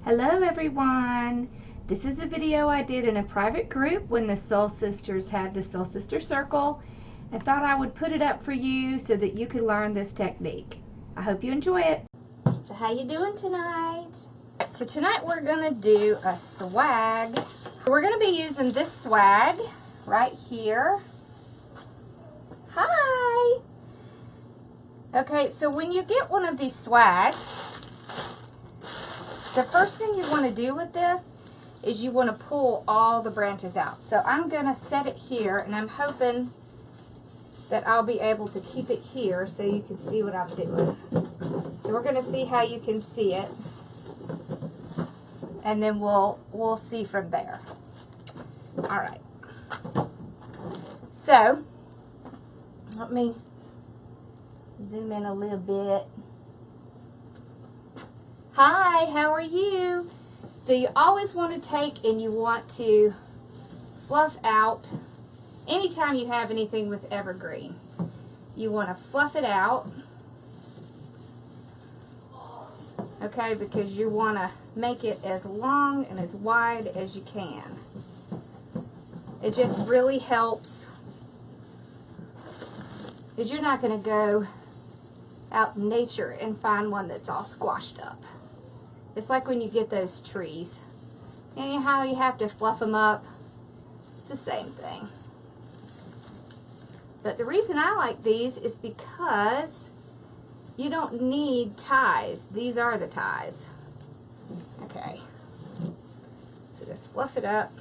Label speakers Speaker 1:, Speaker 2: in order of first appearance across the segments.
Speaker 1: Hello everyone! This is a video I did in a private group when the Soul Sisters had the Soul Sister Circle. I thought I would put it up for you so that you could learn this technique. I hope you enjoy it.
Speaker 2: So how you doing tonight? So tonight we're gonna do a swag. We're gonna be using this swag right here. Hi! Okay, so when you get one of these swags, the first thing you want to do with this is you want to pull all the branches out. So I'm going to set it here, and I'm hoping that I'll be able to keep it here so you can see what I'm doing. So we're going to see how you can see it, and then we'll see from there. All right. So let me zoom in a little bit. Hi, how are you? So you always want to take and you want to fluff out anytime you have anything with evergreen. You want to fluff it out, okay, because you want to make it as long and as wide as you can. It just really helps, because you're not going to go out in nature and find one that's all squashed up. It's like when you get those trees. Anyhow, you have to fluff them up. It's the same thing. But the reason I like these is because you don't need ties. These are the ties. Okay. So just fluff it up.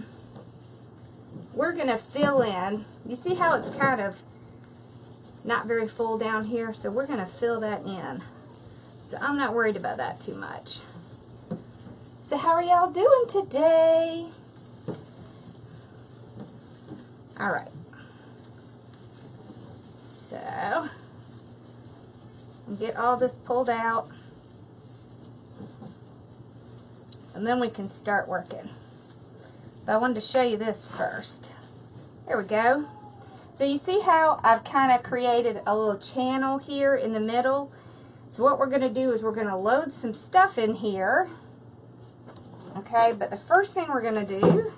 Speaker 2: We're going to fill in. You see how it's kind of not very full down here? So we're going to fill that in. So I'm not worried about that too much. So how are y'all doing today? All right. So, get all this pulled out. And then we can start working. But I wanted to show you this first. There we go. So you see how I've kind of created a little channel here in the middle? So what we're going to do is we're going to load some stuff in here. Okay, but the first thing we're going to do,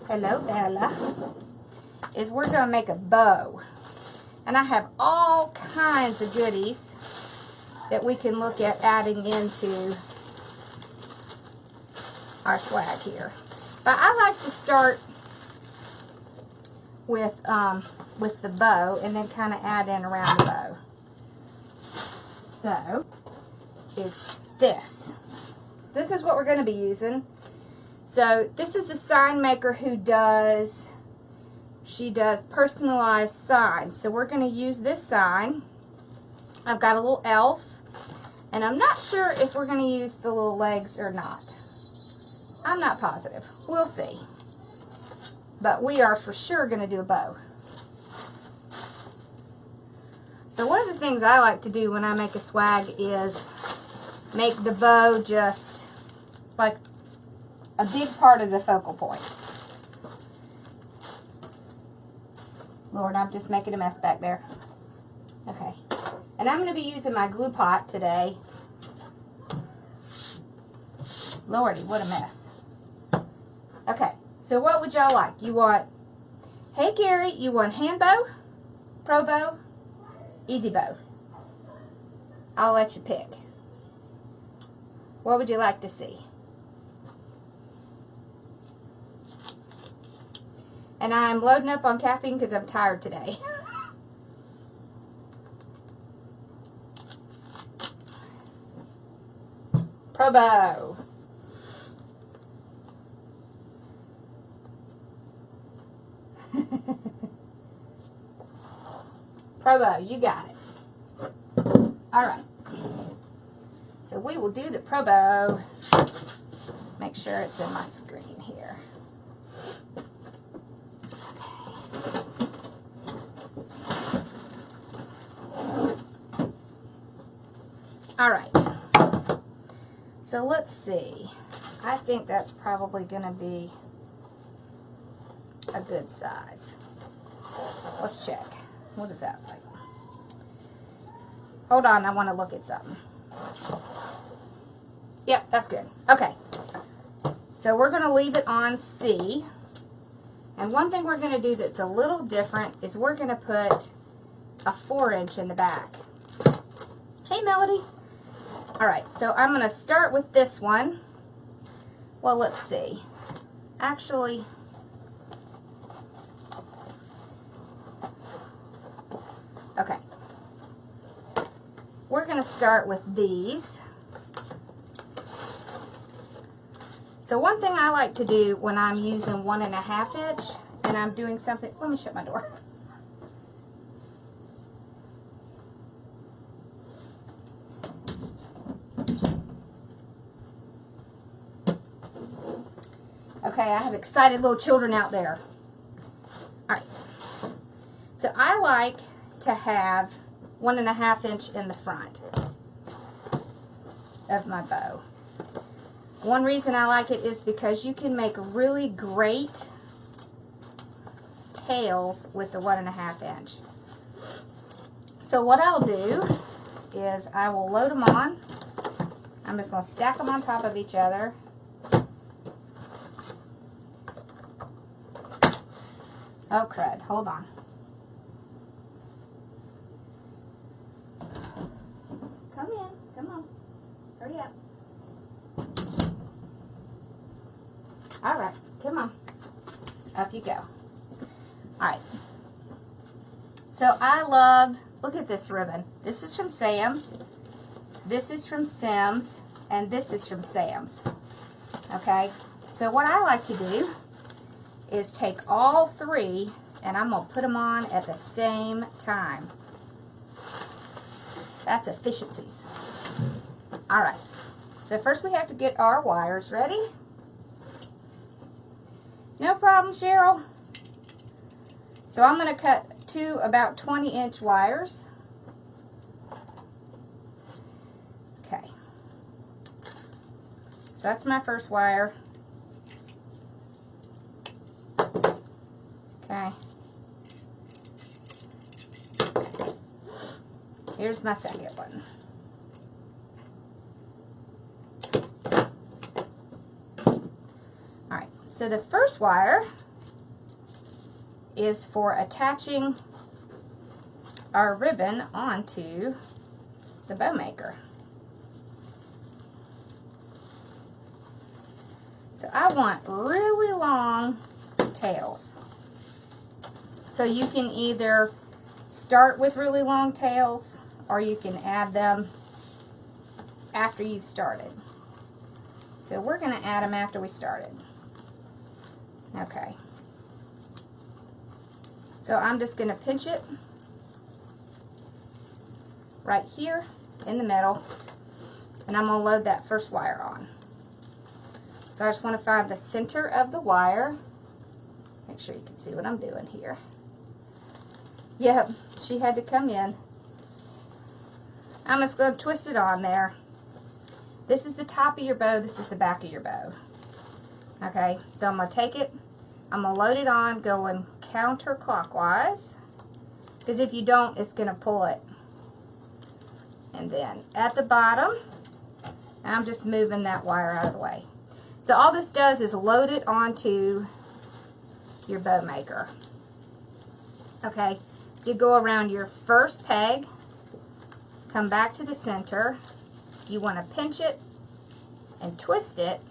Speaker 2: hello Bella, is we're going to make a bow. And I have all kinds of goodies that we can look at adding into our swag here. But I like to start with the bow and then kind of add in around the bow. So, is this. This is what we're going to be using. So this is a sign maker who does, she does personalized signs. So we're going to use this sign. I've got a little elf, and I'm not sure if we're going to use the little legs or not. I'm not positive. We'll see. But we are for sure going to do a bow. So one of the things I like to do when I make a swag is make the bow just like a big part of the focal point. Lord, I'm just making a mess back there. Okay. And I'm going to be using my glue pot today. Lordy, what a mess. Okay. So what would y'all like? You want, hey Gary, you want hand bow, pro bow, easy bow? I'll let you pick. What would you like to see? And I'm loading up on caffeine because I'm tired today. Pro bow. Pro bow, you got it. All right. So we will do the pro bow. Make sure it's in my screen here. All right. So let's see. I think that's probably going to be a good size. Let's check. What is that like? Hold on, I want to look at something. Yep, that's good. Okay, So we're going to leave it on C. And one thing we're going to do that's a little different is we're going to put a 4-inch in the back. Hey, Melody. All right, so I'm going to start with this one. Well, let's see. Actually, okay. We're going to start with these. So one thing I like to do when I'm using 1.5 inch and I'm doing something, let me shut my door. Okay, I have excited little children out there. All right. So I like to have 1.5 inch in the front of my bow. One reason I like it is because you can make really great tails with the 1.5 inch. So what I'll do is I will load them on. I'm just going to stack them on top of each other. Oh crud, hold on. Come in, come on, hurry up. All right, come on, up you go. All right, so I love, look at this ribbon. This is from Sam's, this is from Sim's, and this is from Sam's. Okay, so what I like to do is take all three and I'm going to put them on at the same time. That's efficiencies. All right, so first we have to get our wires ready. No problem, Cheryl. So I'm going to cut 2 about 20-inch wires. Okay. So that's my first wire. Okay. Here's my second one. Alright, so the first wire is for attaching our ribbon onto the bow maker. So I want really long tails. So you can either start with really long tails or you can add them after you've started. So we're going to add them after we started. Okay. So I'm just going to pinch it right here in the middle and I'm going to load that first wire on. So I just want to find the center of the wire. Make sure you can see what I'm doing here. Yep, she had to come in. I'm just going to twist it on there. This is the top of your bow, this is the back of your bow. Okay, so I'm going to take it, I'm going to load it on going counterclockwise, because if you don't, it's going to pull it. And then at the bottom, I'm just moving that wire out of the way. So all this does is load it onto your bow maker. Okay, so you go around your first peg, come back to the center, you want to pinch it and twist it,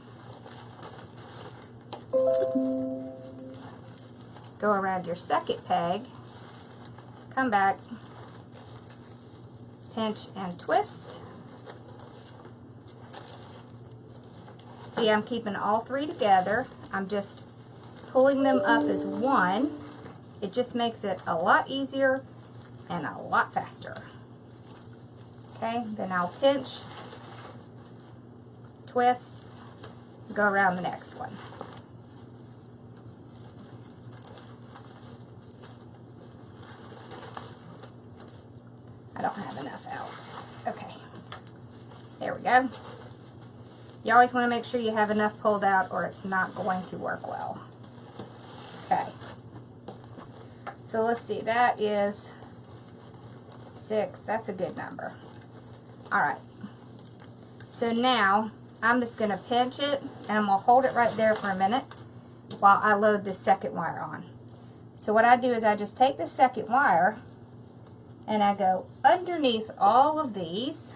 Speaker 2: go around your second peg, come back, pinch and twist. See, I'm keeping all three together. I'm just pulling them up as one. It just makes it a lot easier and a lot faster. Okay, then I'll pinch, twist, go around the next one. I don't have enough out. Okay, there we go. You always want to make sure you have enough pulled out or it's not going to work well. Okay. So let's see, that is 6. That's a good number. All right. So now I'm just going to pinch it, and I'm going to hold it right there for a minute while I load the second wire on. So what I do is I just take the second wire and I go underneath all of these.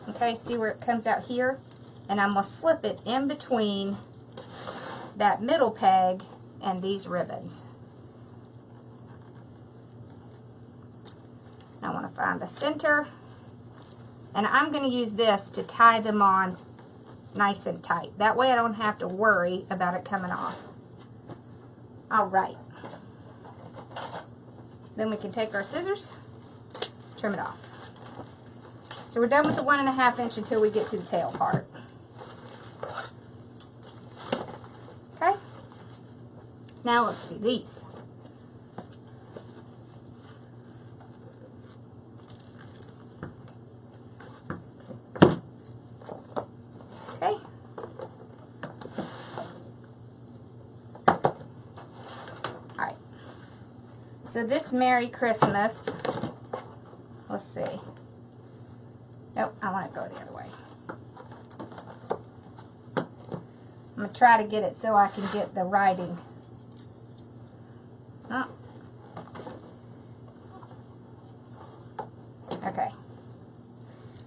Speaker 2: Okay, see where it comes out here? And I'm going to slip it in between that middle peg and these ribbons. I want to find the center, and I'm going to use this to tie them on nice and tight. That way I don't have to worry about it coming off. Alright. Then we can take our scissors, trim it off. So we're done with the 1.5 inch until we get to the tail part. Okay? Now let's do these. Okay? Alright. So this Merry Christmas, let's see. Nope, I want to go the other way. I'm going to try to get it so I can get the writing. Oh. Okay.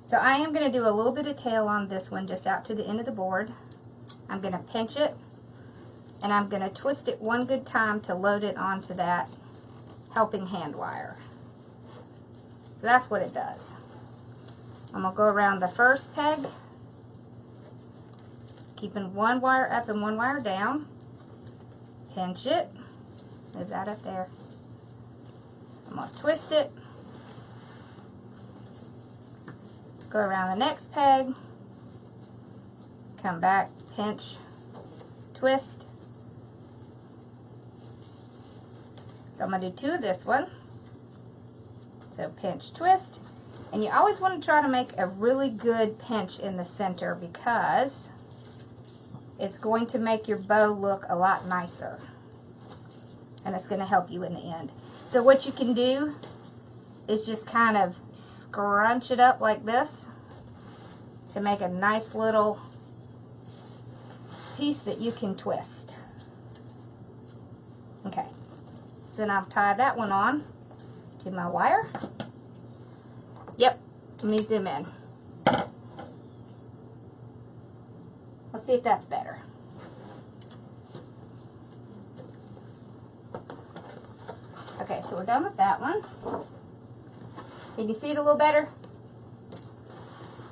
Speaker 2: So I am going to do a little bit of tail on this one, just out to the end of the board. I'm going to pinch it, and I'm going to twist it one good time to load it onto that helping hand wire. So that's what it does. I'm going to go around the first peg, keeping one wire up and one wire down. Pinch it. Move that up there. I'm going to twist it. Go around the next peg. Come back, pinch, twist. So I'm going to do 2 of this one. So pinch, twist. And you always want to try to make a really good pinch in the center, because it's going to make your bow look a lot nicer. And it's going to help you in the end. So what you can do is just kind of scrunch it up like this to make a nice little piece that you can twist. Okay. So now I've tied that one on to my wire. Yep, let me zoom in. Let's see if that's better. Okay, so we're done with that one. Can you see it a little better?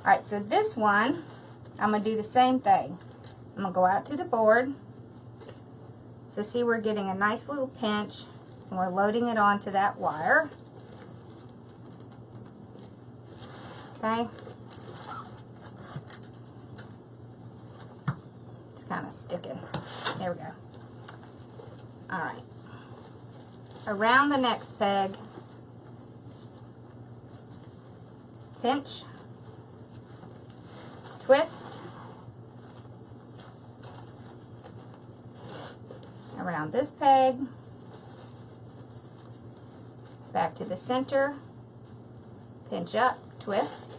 Speaker 2: Alright, so this one, I'm going to do the same thing. I'm going to go out to the board. So see, we're getting a nice little pinch, and we're loading it onto that wire. Okay. It's kind of sticking. There we go. Alright. Around the next peg, pinch, twist, around this peg, back to the center, pinch up, twist,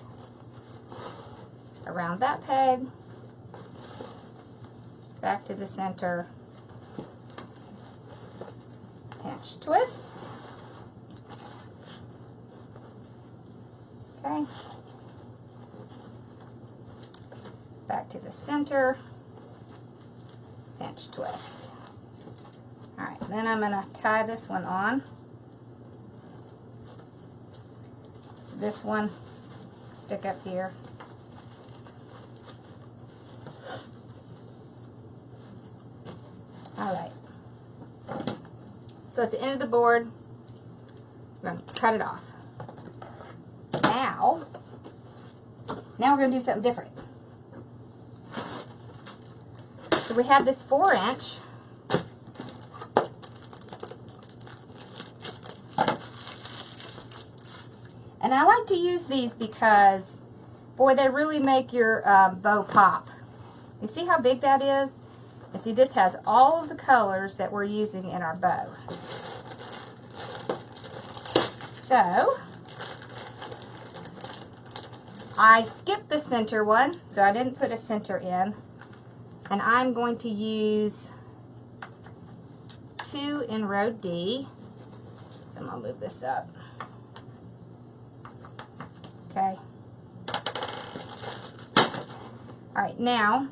Speaker 2: around that peg, back to the center, pinch, twist. Okay. Back to the center, pinch, twist. Alright, then I'm going to tie this one on. This one, stick up here. Alright. So at the end of the board, I'm going to cut it off. Now we're going to do something different. So we have this 4-inch. And I like to use these because, boy, they really make your bow pop. You see how big that is? And see, this has all of the colors that we're using in our bow. So I skipped the center one, so I didn't put a center in. And I'm going to use 2 in row D. So I'm going to move this up. Okay. Alright, now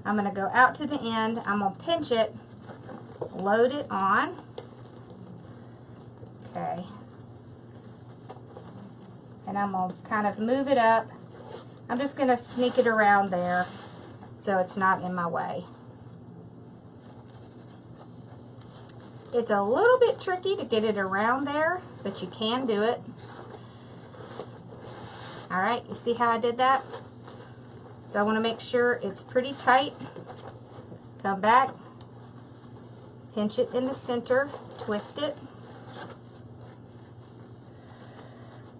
Speaker 2: I'm going to go out to the end. I'm going to pinch it, load it on. Okay. And I'm going to kind of move it up. I'm just going to sneak it around there so it's not in my way. It's a little bit tricky to get it around there, but you can do it. Alright, you see how I did that? So I want to make sure it's pretty tight. Come back, pinch it in the center, twist it.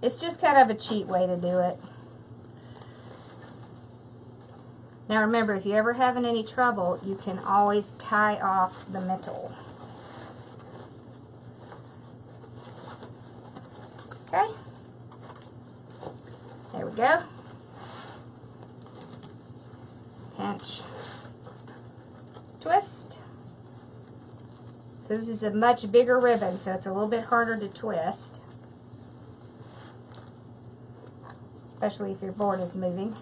Speaker 2: It's just kind of a cheat way to do it. Now remember, if you're ever having any trouble, you can always tie off the middle. Okay? There we go. Pinch. Twist. So this is a much bigger ribbon, so it's a little bit harder to twist. Especially if your board is moving.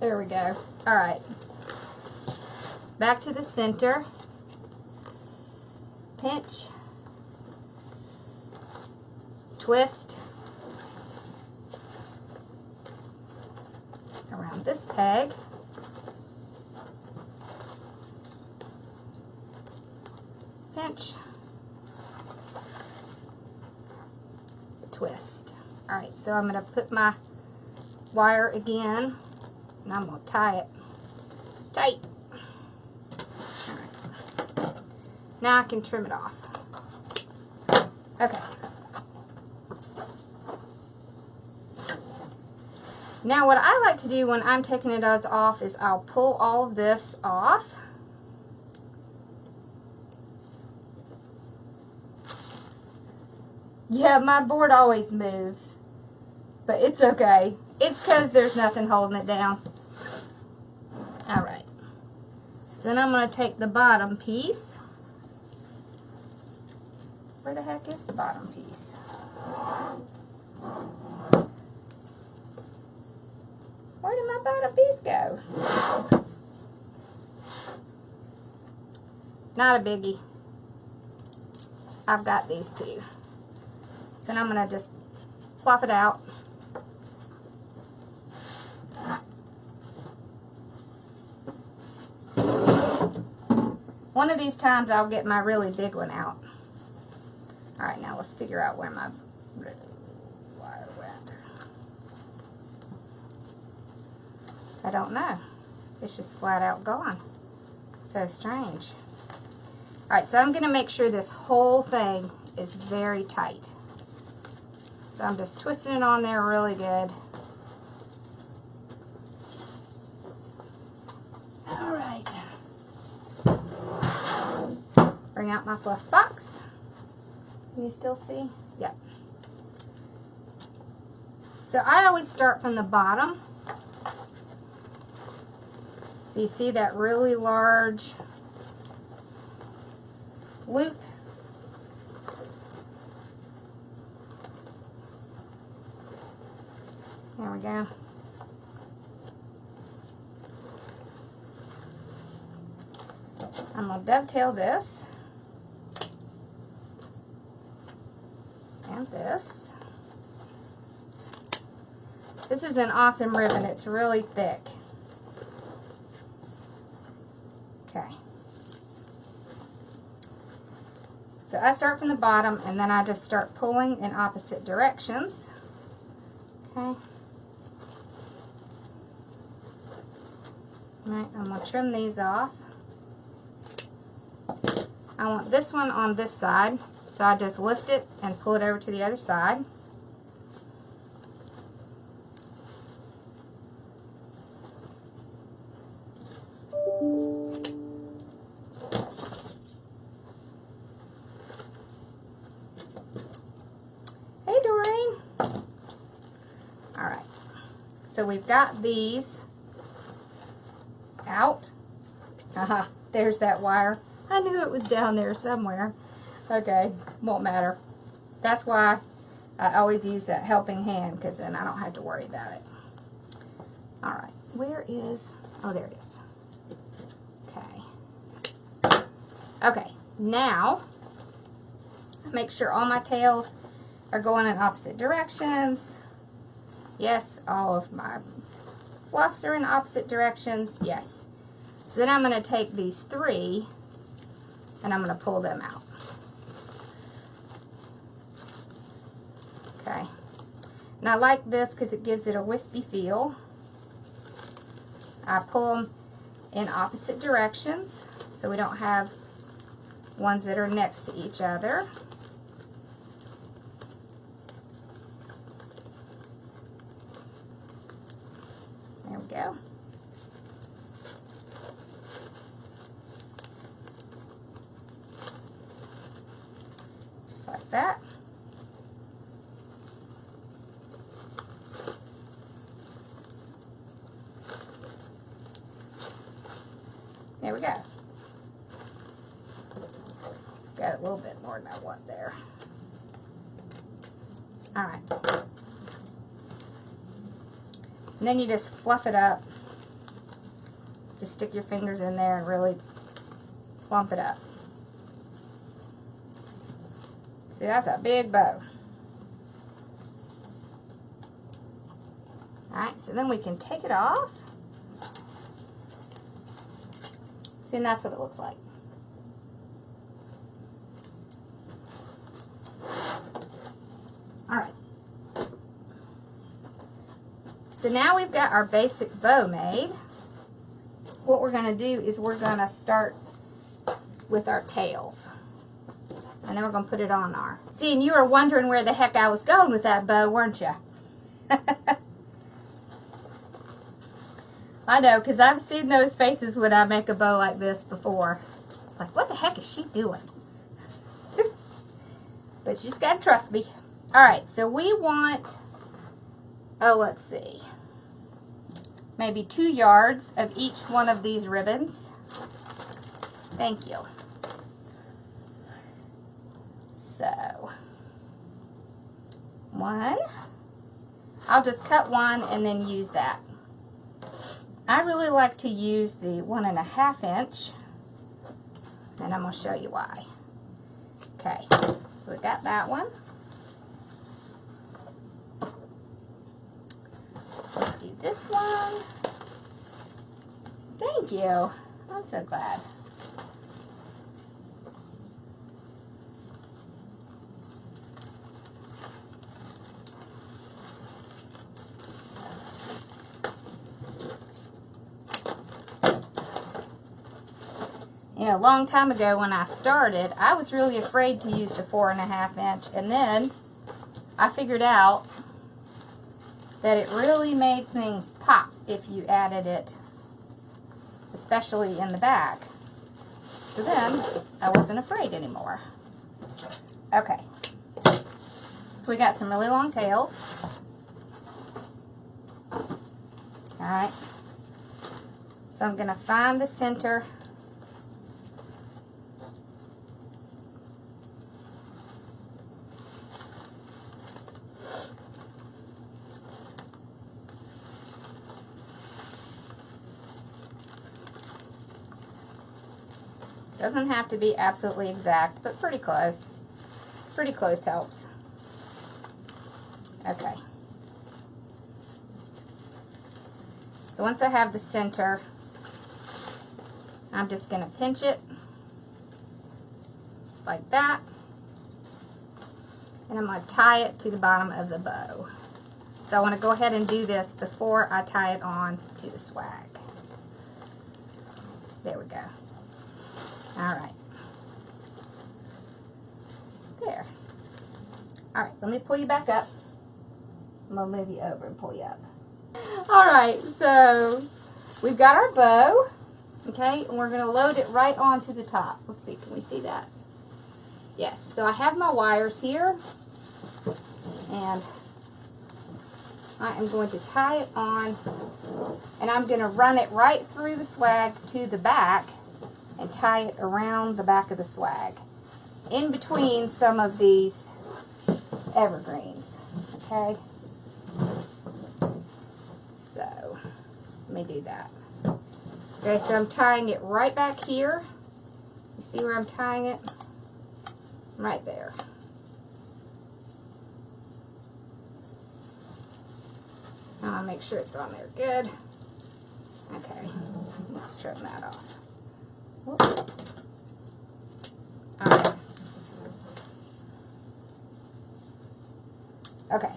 Speaker 2: There we go. Alright. Back to the center. Pinch. Twist. Around this peg. Pinch. Twist. Alright, so I'm going to put my wire again, and I'm going to tie it tight. Alright. Now I can trim it off. Okay. Now what I like to do when I'm taking it off is I'll pull all of this off. Yeah, my board always moves, but it's okay. It's because there's nothing holding it down. Alright. So then I'm going to take the bottom piece. Where the heck is the bottom piece? Where did my bottom piece go? Not a biggie. I've got these two. So now I'm going to just plop it out. One of these times I'll get my really big one out. Alright, now let's figure out where my wire went. I don't know. It's just flat out gone. So strange. Alright, so I'm going to make sure this whole thing is very tight. So I'm just twisting it on there really good. Alright. Bring out my fluff box. Can you still see? Yep. So I always start from the bottom. So you see that really large loop? There we go. I'm going to dovetail this and this. This is an awesome ribbon. It's really thick. Okay. So I start from the bottom and then I just start pulling in opposite directions. Okay. Alright, I'm going to trim these off. I want this one on this side, so I just lift it and pull it over to the other side. so we've got these out. Aha, there's that wire. I knew it was down there somewhere. Okay, won't matter. That's why I always use that helping hand, because then I don't have to worry about it. All right, where is, oh, there it is. Okay. Okay, now make sure all my tails are going in opposite directions. Yes, all of my fluffs are in opposite directions. Yes. So then I'm going to take these 3 and I'm going to pull them out. Okay. And I like this because it gives it a wispy feel. I pull them in opposite directions so we don't have ones that are next to each other. There we go. Just like that. There we go. Got a little bit more than I want there. All right. And then you just fluff it up. Just stick your fingers in there and really plump it up. See, that's a big bow. Alright, so then we can take it off. See, and that's what it looks like. Alright. So now we've got our basic bow made. What we're going to do is we're going to start with our tails. And then we're going to put it on our... See, and you were wondering where the heck I was going with that bow, weren't you? I know, because I've seen those faces when I make a bow like this before. It's like, what the heck is she doing? But you just got to trust me. Alright, so we want... Oh, let's see. Maybe 2 yards of each one of these ribbons. Thank you. So, 1. I'll just cut 1 and then use that. I really like to use the 1.5 inch, and I'm going to show you why. Okay, so we got that one. Let's do this one. Thank you. I'm so glad. You know, a long time ago when I started, I was really afraid to use the 4.5 inch, and then I figured out that it really made things pop if you added it, especially in the back. So then, I wasn't afraid anymore. Okay, so we got some really long tails. Alright, so I'm going to find the center. Doesn't have to be absolutely exact, but pretty close. Pretty close helps. Okay. So once I have the center, I'm just going to pinch it like that. And I'm going to tie it to the bottom of the bow. So I want to go ahead and do this before I tie it on to the swag. There we go. Alright. There. Alright, let me pull you back up. I'm going to move you over and pull you up. Alright, so we've got our bow. Okay, and we're going to load it right onto the top. Let's see, can we see that? Yes, so I have my wires here. And I am going to tie it on, and I'm going to run it right through the swag to the back and tie it around the back of the swag in between some of these evergreens. Okay, so let me do that. Okay, so I'm tying it right back here. You see where I'm tying it? Right there. Now I'll make sure it's on there good. Okay, let's trim that off. Whoop. All right. Okay,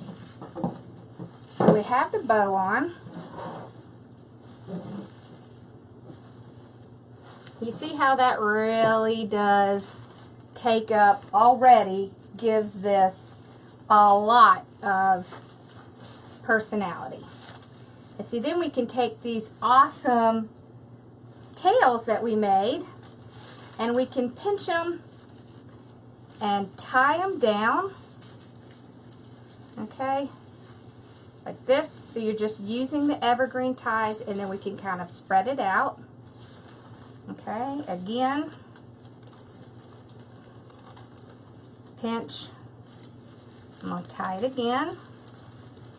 Speaker 2: so we have the bow on. You see how that really does take up, already gives this a lot of personality. And see, then we can take these awesome tails that we made and we can pinch them and tie them down, okay, like this. So you're just using the evergreen ties, and then we can kind of spread it out. Okay, again, pinch. I'm going to tie it again,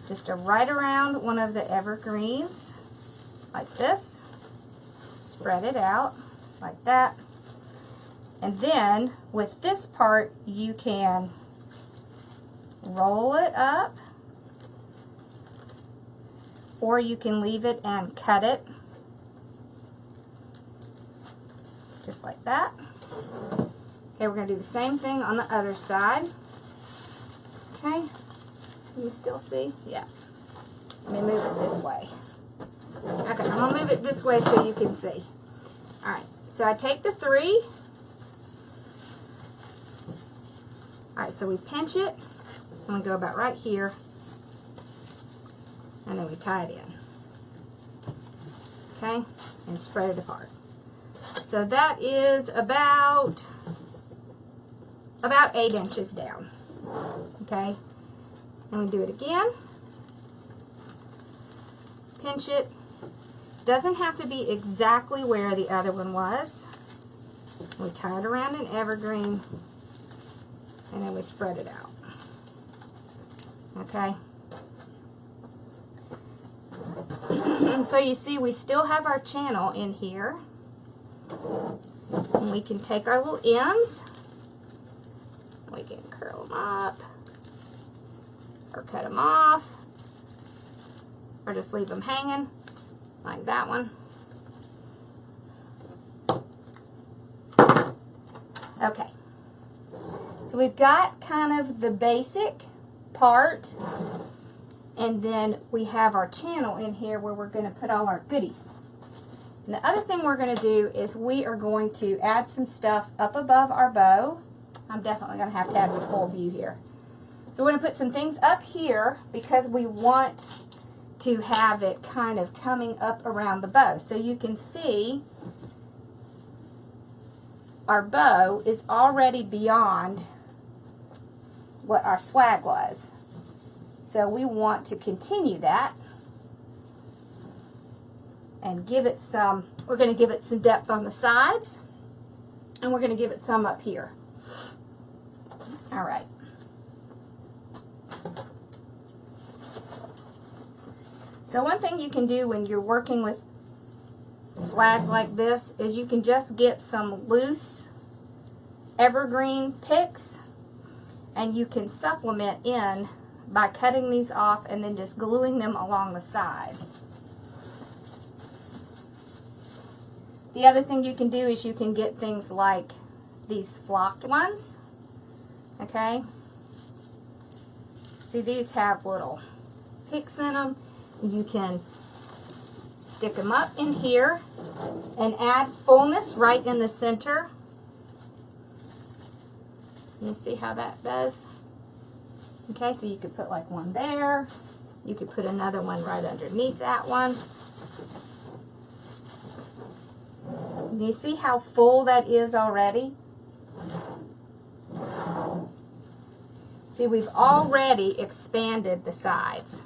Speaker 2: just right around one of the evergreens, like this. Spread it out, like that. And then, with this part, you can roll it up, or you can leave it and cut it, just like that. Okay, we're going to do the same thing on the other side. Okay, can you still see? Yeah. Let me move it this way. Okay, I'm going to move it this way so you can see. Alright, so I take the 3. Alright, so we pinch it, and we go about right here, and then we tie it in. Okay, and spread it apart. So that is about 8 inches down. Okay, and we do it again. Pinch it. Doesn't have to be exactly where the other one was. We tie it around an evergreen, and then we spread it out. Okay. And so you see, we still have our channel in here. And we can take our little ends. We can curl them up, or cut them off, or just leave them hanging, like that one. Okay. So we've got kind of the basic part, and then we have our channel in here where we're going to put all our goodies. And the other thing we're going to do is we are going to add some stuff up above our bow. I'm definitely going to have a full view here. So we're going to put some things up here because we want to have it kind of coming up around the bow. So you can see our bow is already beyond what our swag was. So we want to continue that and give it some, we're going to give it some depth on the sides, and we're going to give it some up here. All right. So one thing you can do when you're working with swags like this is you can just get some loose evergreen picks, and you can supplement in by cutting these off and then just gluing them along the sides. The other thing you can do is you can get things like these flocked ones. Okay? See, these have little picks in them. You can stick them up in here and add fullness right in the center. You see how that does? Okay, so you could put like one there. You could put another one right underneath that one. Do you see how full that is already? See, we've already expanded the sides.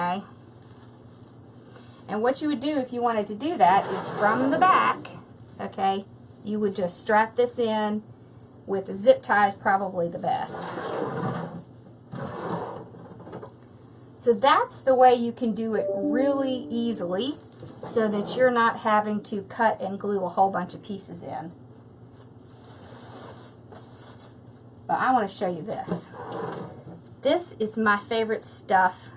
Speaker 2: okay? And what you would do if you wanted to do that is from the back, okay, you would just strap this in with a zip tie is probably the best. So that's the way you can do it really easily so that you're not having to cut and glue a whole bunch of pieces in. But I want to show you this. This is my favorite stuff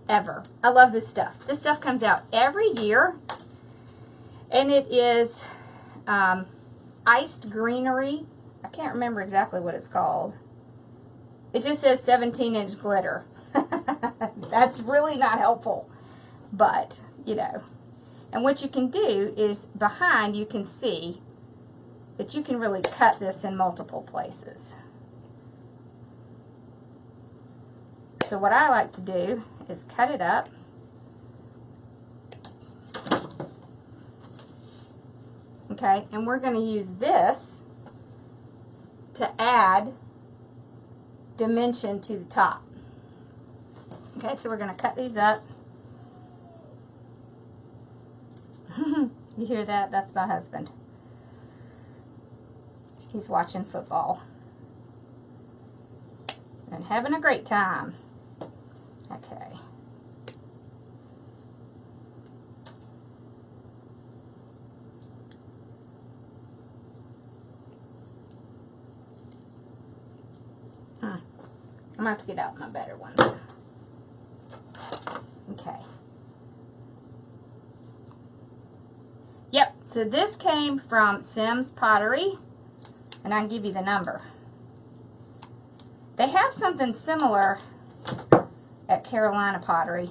Speaker 2: ever. I love this stuff. This stuff comes out every year, and it is iced greenery. I can't remember exactly what it's called. It just says 17-inch glitter. That's really not helpful, but you know. And what you can do is behind you can see that you can really cut this in multiple places. So what I like to do is cut it up. Okay, and we're going to use this to add dimension to the top. Okay, so we're going to cut these up. You hear that? That's my husband. He's watching football and having a great time. Okay. I'm going to have to get out my better ones. Okay. Yep, so this came from Sim's Pottery, and I can give you the number. They have something similar at Carolina Pottery.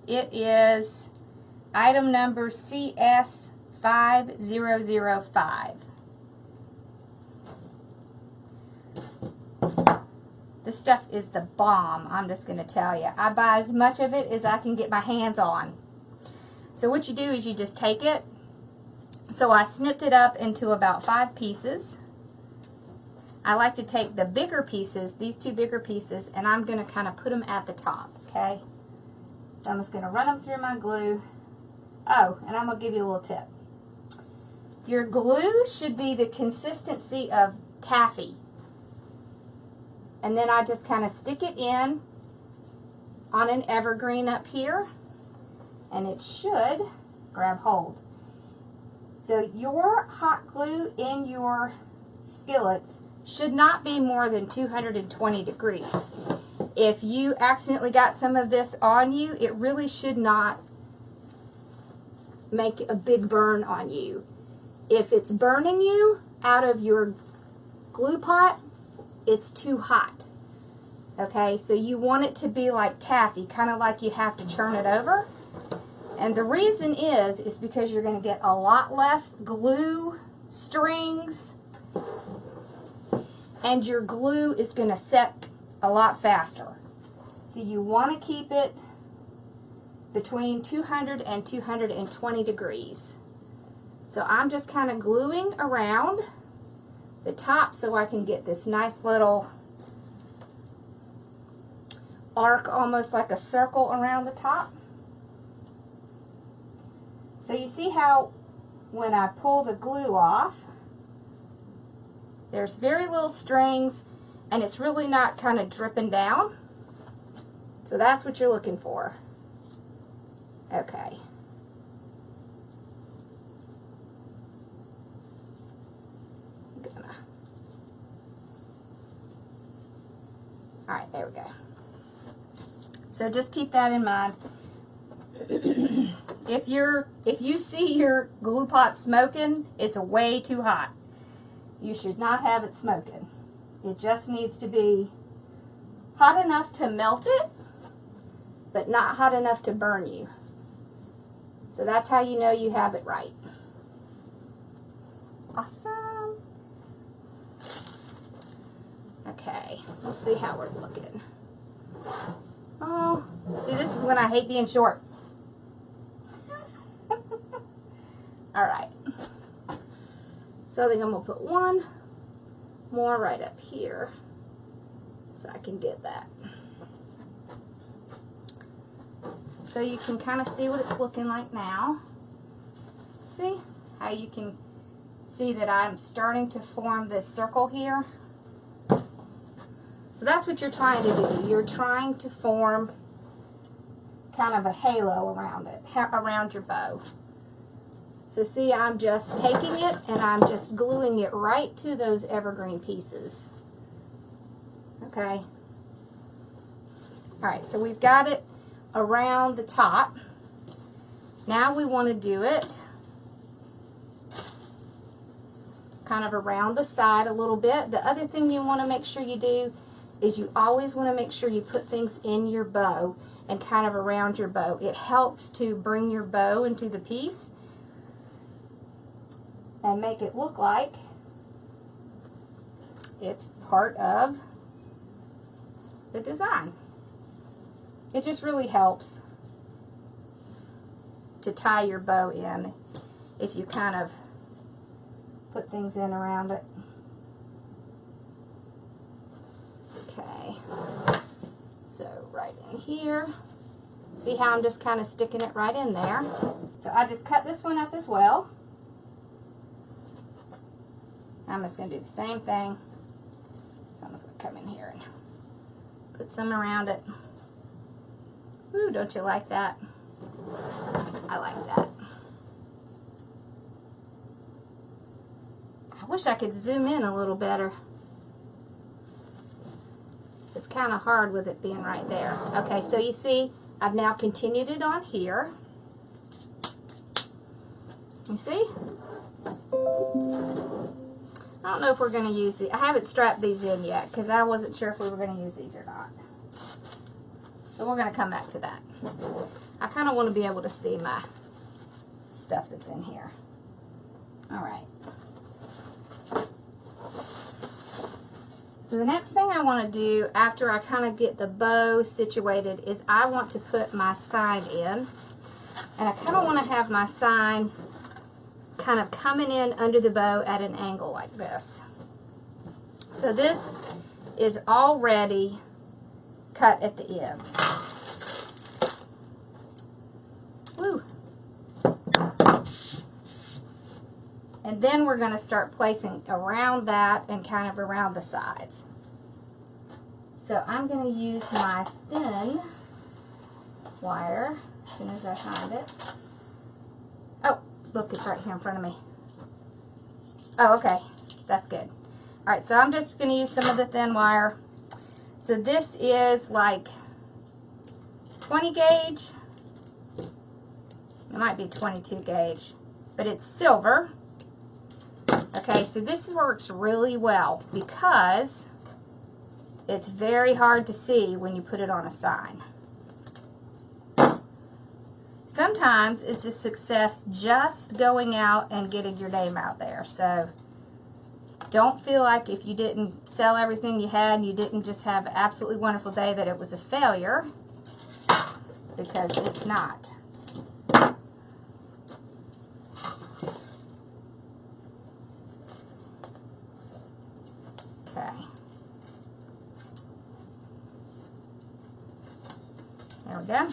Speaker 2: It is item number CS5005. This stuff is the bomb, I'm just going to tell you. I buy as much of it as I can get my hands on. So what you do is you just take it. So I snipped it up into about 5 pieces. I like to take the bigger pieces, these 2 bigger pieces, and I'm going to kind of put them at the top, okay? So I'm just going to run them through my glue. Oh, and I'm going to give you a little tip. Your glue should be the consistency of taffy. And then I just kind of stick it in on an evergreen up here, and it should grab hold. So your hot glue in your skillets should not be more than 220 degrees. If you accidentally got some of this on you, it really should not make a big burn on you. If it's burning you out of your glue pot, it's too hot. Okay, so you want it to be like taffy, kind of like you have to churn it over. And the reason is because you're going to get a lot less glue strings, and your glue is going to set a lot faster. So you want to keep it between 200 and 220 degrees. So I'm just kind of gluing around the top so I can get this nice little arc, almost like a circle around the top. So you see how when I pull the glue off, there's very little strings, and it's really not kind of dripping down. So that's what you're looking for. Okay. Alright, there we go. So just keep that in mind. If you see your glue pot smoking, it's way too hot. You should not have it smoking. It just needs to be hot enough to melt it, but not hot enough to burn you. So that's how you know you have it right. Awesome. Okay, let's see how we're looking. Oh, see, this is when I hate being short. Alright. So I think I'm going to put one more right up here so I can get that. so you can kind of see what it's looking like now. See how you can see that I'm starting to form this circle here? So that's what you're trying to do. You're trying to form kind of a halo around it, around your bow. So see, I'm just taking it and I'm just gluing it right to those evergreen pieces. Okay. Alright, so we've got it around the top. Now we want to do it kind of around the side a little bit. The other thing you want to make sure you do is you always want to make sure you put things in your bow and kind of around your bow. It helps to bring your bow into the piece and make it look like it's part of the design. It just really helps to tie your bow in if you kind of put things in around it. Okay, so right in here. See how I'm just kind of sticking it right in there? So I just cut this one up as well. I'm just going to do the same thing. So I'm just going to come in here and put some around it. Ooh, don't you like that? I like that. I wish I could zoom in a little better. It's kind of hard with it being right there. Okay, so you see, I've now continued it on here. You see? I don't know if we're going to use these. I haven't strapped these in yet because I wasn't sure if we were going to use these or not. So we're going to come back to that. I kind of want to be able to see my stuff that's in here. All right. So the next thing I want to do after I kind of get the bow situated is I want to put my sign in. And I kind of want to have my sign kind of coming in under the bow at an angle like this. So this is already cut at the ends. Woo. And then we're going to start placing around that and kind of around the sides. So I'm going to use my thin wire as soon as I find it. Oh, look, it's right here in front of me. Oh, okay. That's good. Alright, so I'm just going to use some of the thin wire. So this is like 20 gauge. It might be 22 gauge, but it's silver. Okay, so this works really well because it's very hard to see when you put it on a sign. Sometimes it's a success just going out and getting your name out there. So don't feel like if you didn't sell everything you had and you didn't just have an absolutely wonderful day that it was a failure, because it's not. Okay. There we go.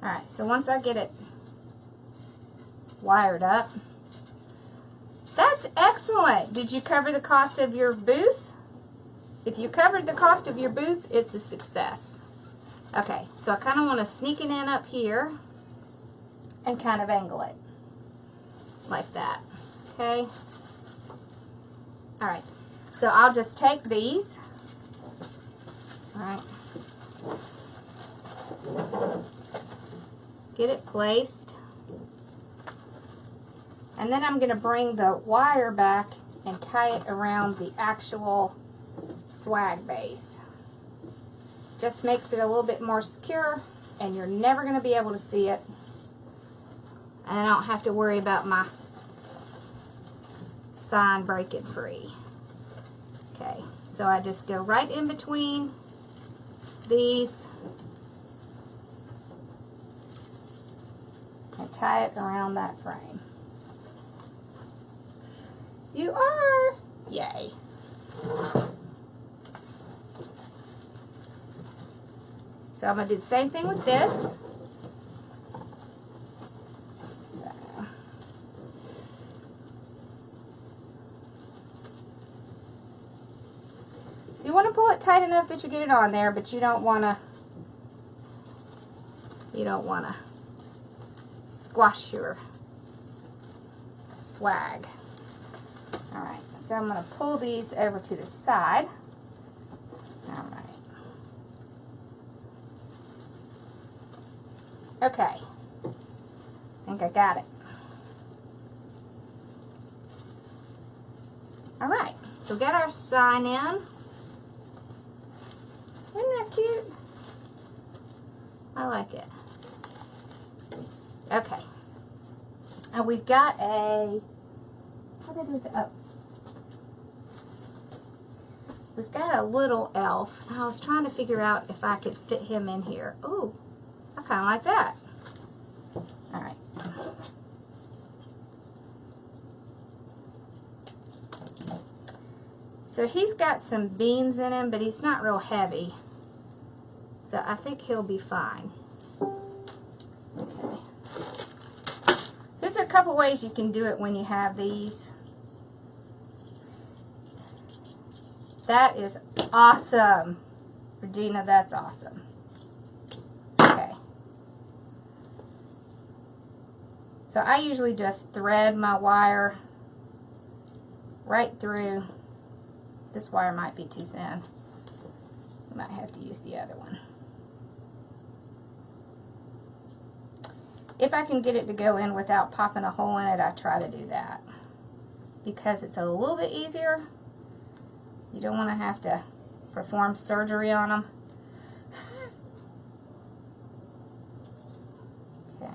Speaker 2: Alright, so once I get it wired up, that's excellent. Did you cover the cost of your booth? If you covered the cost of your booth, it's a success. Okay, so I kind of want to sneak it in up here and kind of angle it like that. Okay. Alright, so I'll just take these. Alright. Get it placed. And then I'm going to bring the wire back and tie it around the actual swag base. Just makes it a little bit more secure, and you're never going to be able to see it. And I don't have to worry about my sign breaking free. Okay, so I just go right in between these and tie it around that frame. You are. Yay. So I'm going to do the same thing with this. So you want to pull it tight enough that you get it on there, but you don't want to squash your swag. Alright, so I'm going to pull these over to the side. Alright. Okay. I think I got it. Alright, so get our sign in. Isn't that cute? I like it. Okay. And we've got a, how did I do that? Oh. We've got a little elf. And I was trying to figure out if I could fit him in here. Oh, I kind of like that. All right. So he's got some beans in him, but he's not real heavy. So I think he'll be fine. Okay. There's a couple ways you can do it when you have these. That is awesome. Regina, that's awesome. Okay. So I usually just thread my wire right through. This wire might be too thin. You might have to use the other one. If I can get it to go in without popping a hole in it, I try to do that. Because it's a little bit easier. You don't want to have to perform surgery on them. Okay.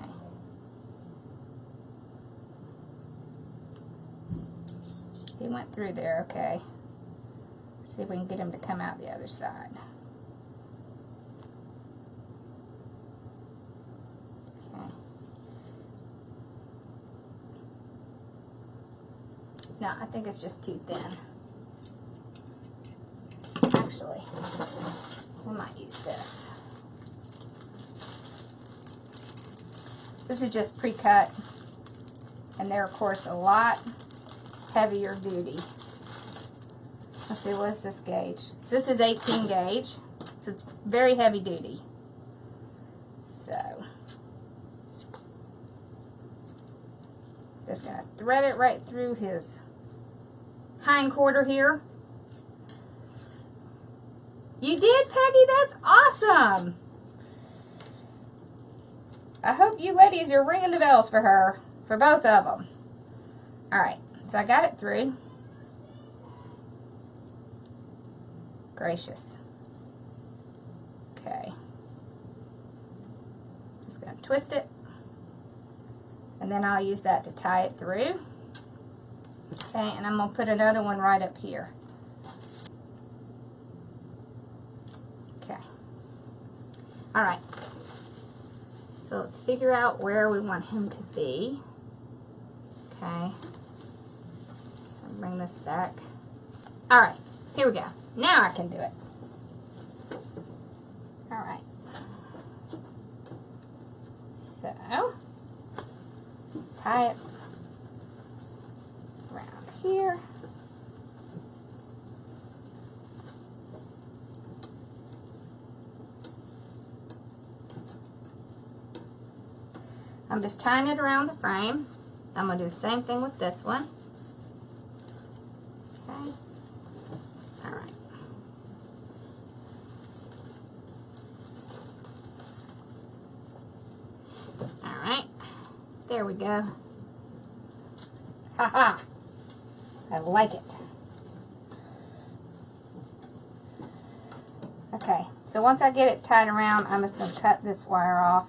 Speaker 2: He went through there, okay. See if we can get him to come out the other side. Okay. No, I think it's just too thin. Actually, we might use this. This is just pre-cut, and they're of course a lot heavier duty. Let's see, what is this gauge? So this is 18 gauge, so it's very heavy duty. So, just gonna thread it right through his hind quarter here. You did, Peggy? That's awesome! I hope you ladies are ringing the bells for her, for both of them. Alright, so I got it through. Gracious. Okay. Just going to twist it. And then I'll use that to tie it through. Okay, and I'm going to put another one right up here. Okay. Alright. So let's figure out where we want him to be. Okay. So bring this back. Alright, here we go. Now I can do it. Alright. So, tie it around here. I'm just tying it around the frame. I'm going to do the same thing with this one. Okay. Alright. Alright. There we go. Haha. I like it. Okay. So once I get it tied around, I'm just going to cut this wire off.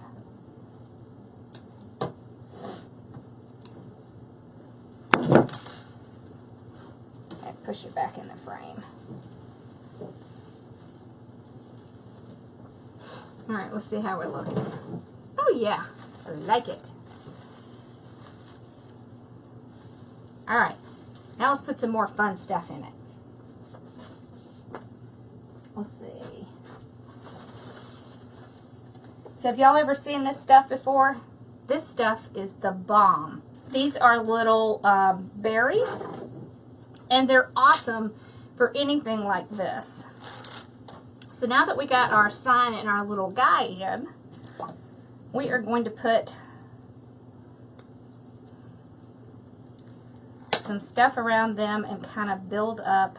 Speaker 2: Push it back in the frame. Alright, let's see how we're looking. Oh yeah, I like it. Alright, Now let's put some more fun stuff in it. Let's see. So have y'all ever seen this stuff before? This stuff is the bomb. These are little berries, and they're awesome for anything like this. So now that we got our sign and our little guy in, we are going to put some stuff around them and kind of build up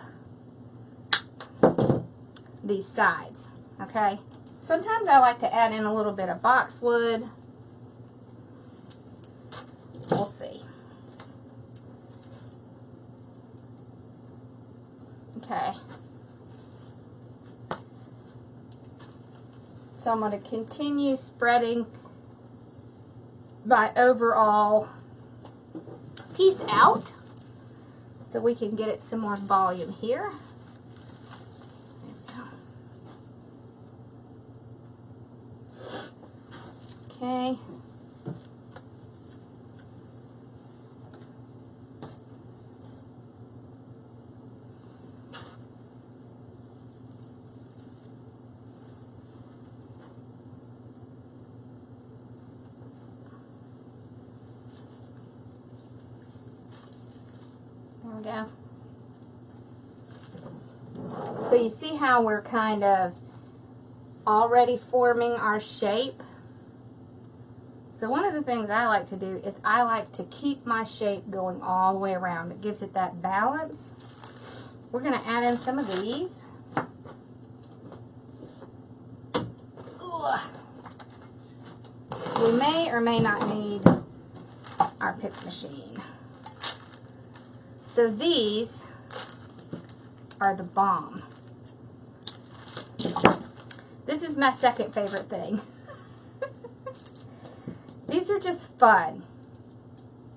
Speaker 2: these sides, okay? Sometimes I like to add in a little bit of boxwood. We'll see. Okay. So I'm going to continue spreading my overall piece out so we can get it some more volume here. Okay. There we go. So you see how we're kind of already forming our shape? So one of the things I like to do is I like to keep my shape going all the way around. It gives it that balance. We're going to add in some of these. Ugh. We may or may not need our pick machine. So these are the bomb. This is my second favorite thing. These are just fun.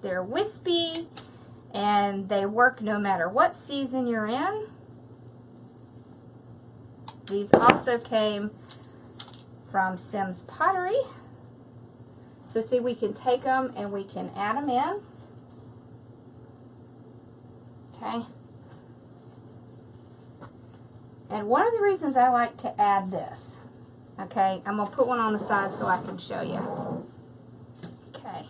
Speaker 2: They're wispy and they work no matter what season you're in. These also came from Sim's Pottery. So see, we can take them and we can add them in. Okay. And one of the reasons I like to add this, okay, I'm going to put one on the side so I can show you. Okay.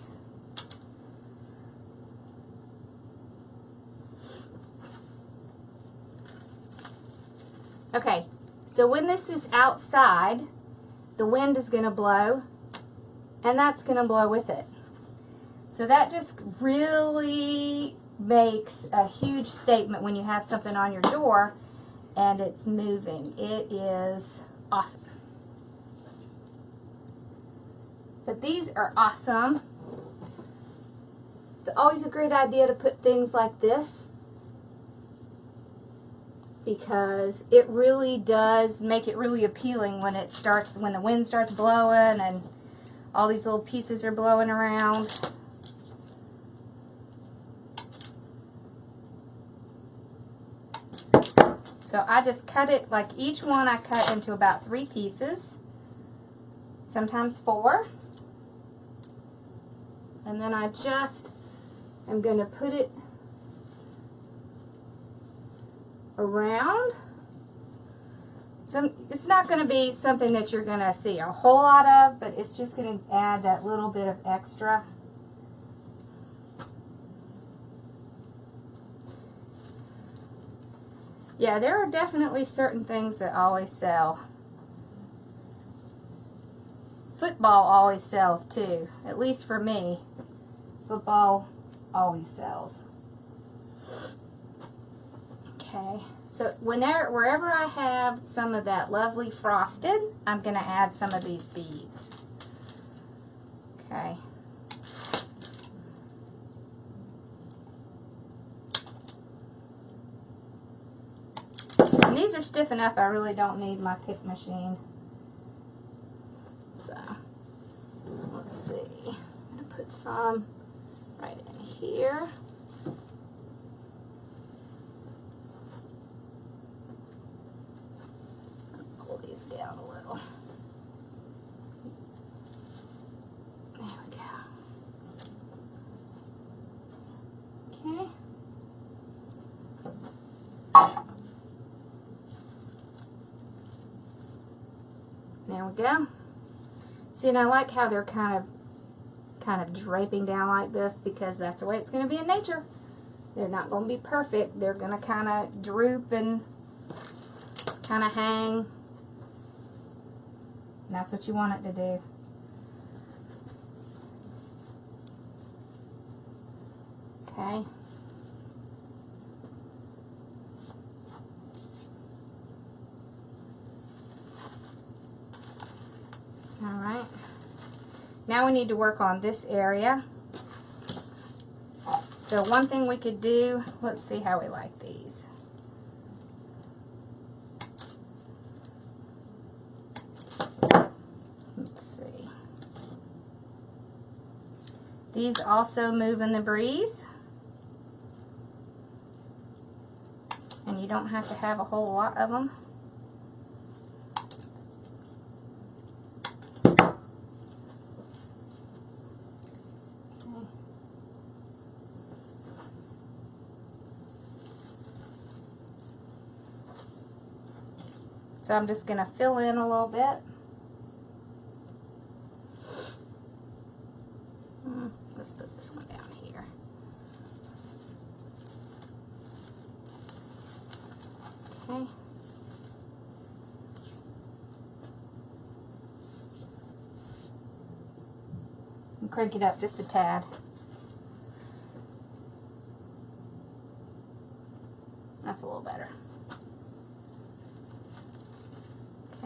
Speaker 2: Okay, so when this is outside, the wind is going to blow, and that's going to blow with it. So that just really makes a huge statement when you have something on your door and it's moving. It is awesome. But these are awesome. It's always a great idea to put things like this because it really does make it really appealing when the wind starts blowing and all these little pieces are blowing around. So I just cut it, like each one I cut into about 3 pieces, sometimes 4. And then I just am going to put it around. So it's not going to be something that you're going to see a whole lot of, but it's just going to add that little bit of extra. Yeah, there are definitely certain things that always sell. Football always sells too, at least for me. Football always sells. Okay, so wherever I have some of that lovely frosted, I'm going to add some of these beads. Okay. And these are stiff enough, I really don't need my pick machine. So, let's see. I'm going to put some right in here. Pull these down a little. There we go. Okay. There we go. See, and I like how they're kind of draping down like this, because that's the way it's going to be in nature. They're not going to be perfect. They're going to kind of droop and kind of hang. And that's what you want it to do. Okay. Alright. Now we need to work on this area. So one thing we could do, let's see how we like these. Let's see. These also move in the breeze. And you don't have to have a whole lot of them. So I'm just going to fill in a little bit. Let's put this one down here. Okay. And crank it up just a tad. That's a little better.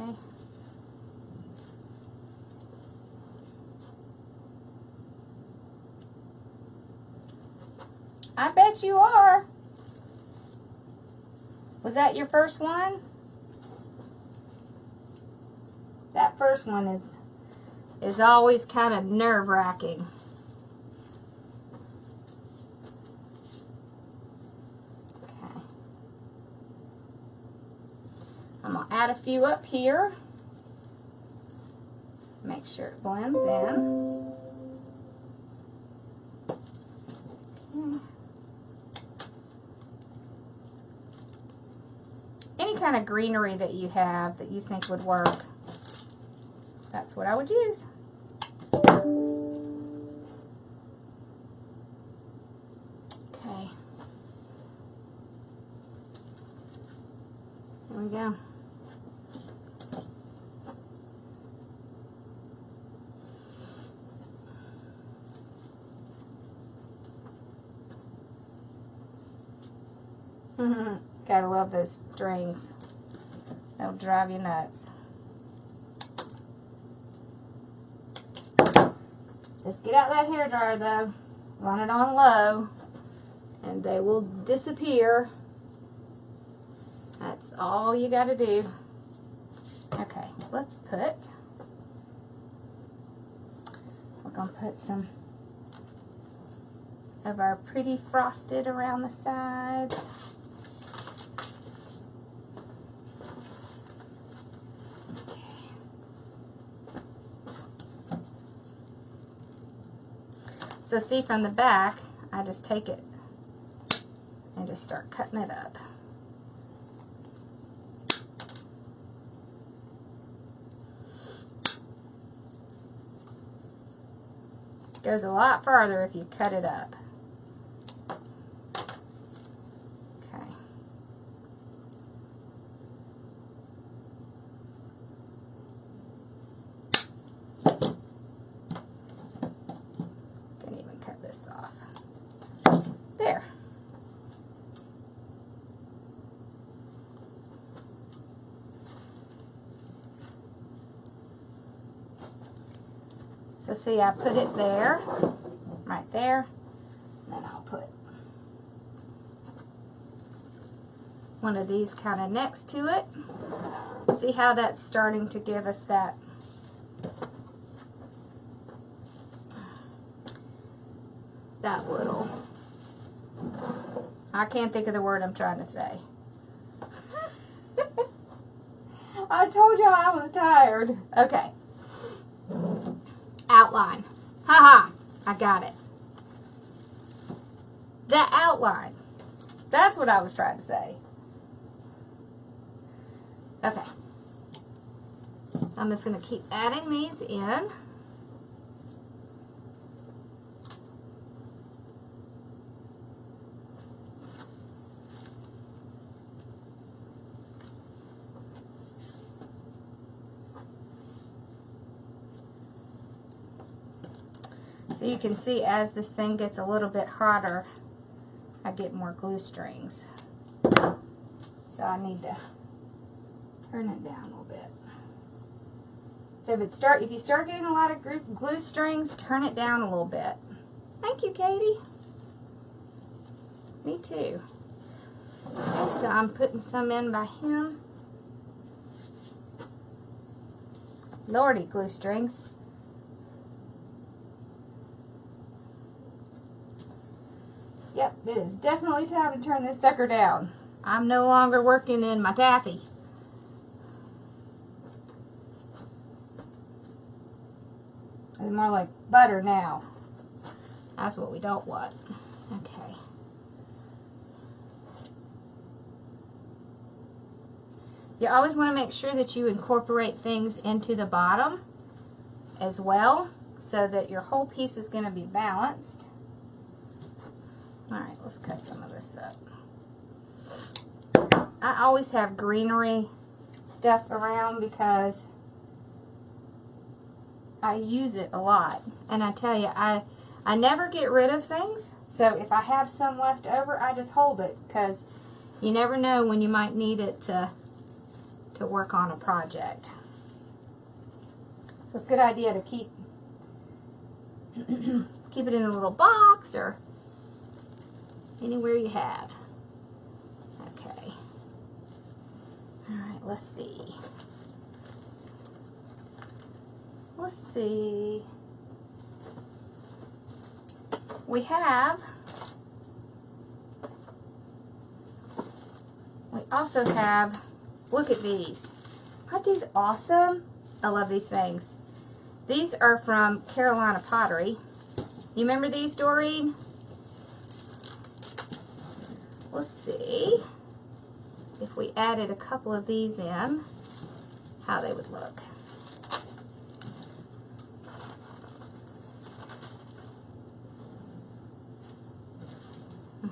Speaker 2: Okay. I bet you are. Was that your first one? That first one is always kind of nerve-wracking. Okay. I'm going to add a few up here. Make sure it blends in. Okay. Any kind of greenery that you have that you think would work, that's what I would use. Okay. There we go. Gotta love those strings. They'll drive you nuts. Just get out that hairdryer though. Run it on low and they will disappear. That's all you gotta do. Okay, we're gonna put some of our pretty frosted around the sides. So see, from the back, I just take it and just start cutting it up. It goes a lot farther if you cut it up. Okay. This off. There. So see, I put it there, right there, and then I'll put one of these kind of next to it. See how that's starting to give us that little, I can't think of the word I'm trying to say. I told you I was tired. Okay. Outline. Haha, I got it. The outline. That's what I was trying to say. Okay. So So I'm just going to keep adding these in. So you can see as this thing gets a little bit hotter, I get more glue strings. So I need to turn it down a little bit. So if you start getting a lot of glue strings, turn it down a little bit. Thank you, Katie. Me too. Okay, so I'm putting some in by him. Lordy, glue strings. Yep, it is definitely time to turn this sucker down. I'm no longer working in my taffy. It's more like butter now. That's what we don't want. Okay. You always want to make sure that you incorporate things into the bottom as well, so that your whole piece is going to be balanced. Alright, let's cut some of this up. I always have greenery stuff around because I use it a lot. And I tell you, I never get rid of things. So if I have some left over, I just hold it, because you never know when you might need it to work on a project. So it's a good idea to keep it in a little box or anywhere you have. Okay. Alright, let's see. Let's see. We also have, look at these. Aren't these awesome? I love these things. These are from Carolina Pottery. You remember these, Doreen? Let's see if we added a couple of these in, how they would look.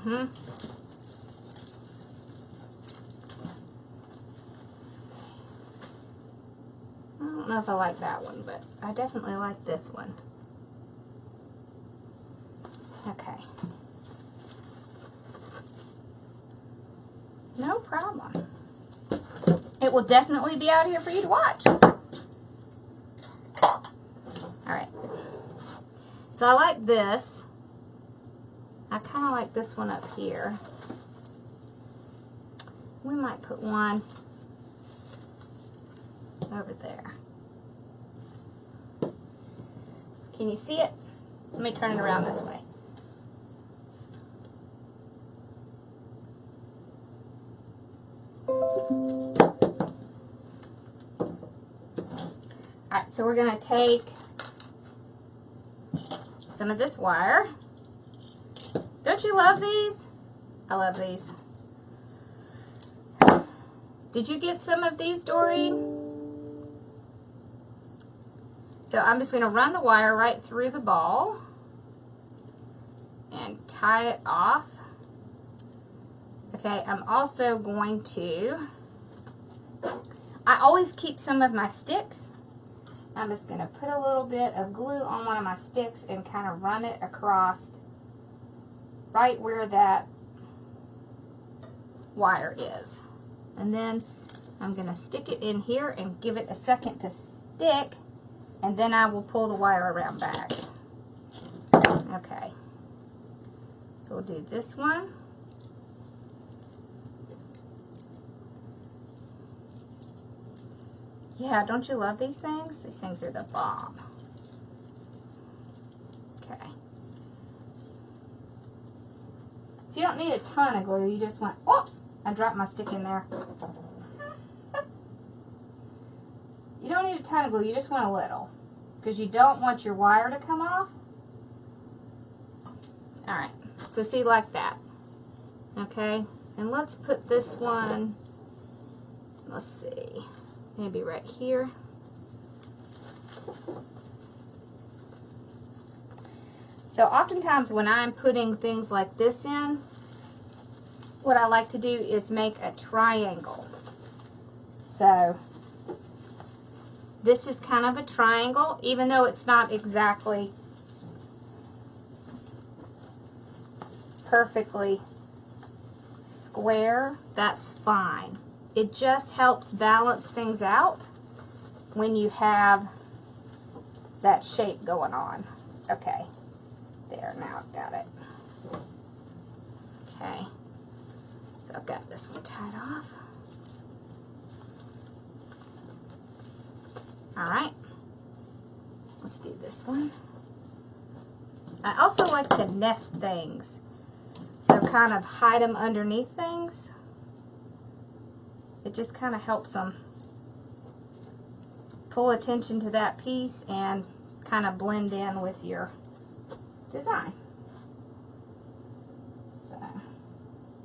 Speaker 2: I don't know if I like that one, but I definitely like this one. Okay. No problem. It will definitely be out here for you to watch. Alright. So I like this. I kind of like this one up here. We might put one over there. Can you see it? Let me turn it around this way. Alright, so we're going to take some of this wire. Don't you love these? I love these. Did you get some of these, Doreen? So I'm just going to run the wire right through the ball and tie it off. Okay, I'm also going to, I always keep some of my sticks. I'm just going to put a little bit of glue on one of my sticks and kind of run it across right where that wire is. And then I'm going to stick it in here and give it a second to stick, and then I will pull the wire around back. Okay. So we'll do this one. Yeah, don't you love these things? These things are the bomb. Okay. So you don't need a ton of glue. You just want, oops, I dropped my stick in there. You don't need a ton of glue. You just want a little, because you don't want your wire to come off. Alright, so see, like that. Okay, and let's put this one, let's see, maybe right here. So oftentimes when I'm putting things like this in, what I like to do is make a triangle. So this is kind of a triangle, even though it's not exactly perfectly square, that's fine. It just helps balance things out when you have that shape going on. Okay, there, now I've got it. Okay, so I've got this one tied off. All right, let's do this one. I also like to nest things, so kind of hide them underneath things. It just kind of helps them pull attention to that piece and kind of blend in with your design. So,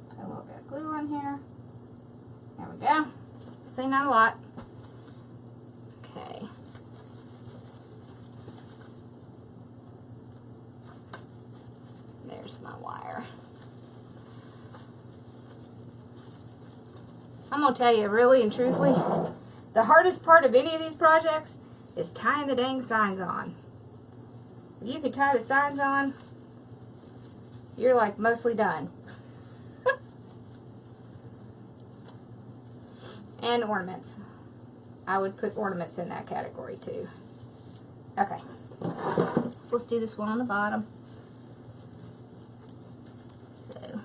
Speaker 2: put a little bit of glue on here. There we go. See, not a lot. Okay. There's my wire. I'm going to tell you, really and truthfully, the hardest part of any of these projects is tying the dang signs on. If you can tie the signs on, you're like mostly done. And ornaments. I would put ornaments in that category too. Okay, so let's do this one on the bottom. So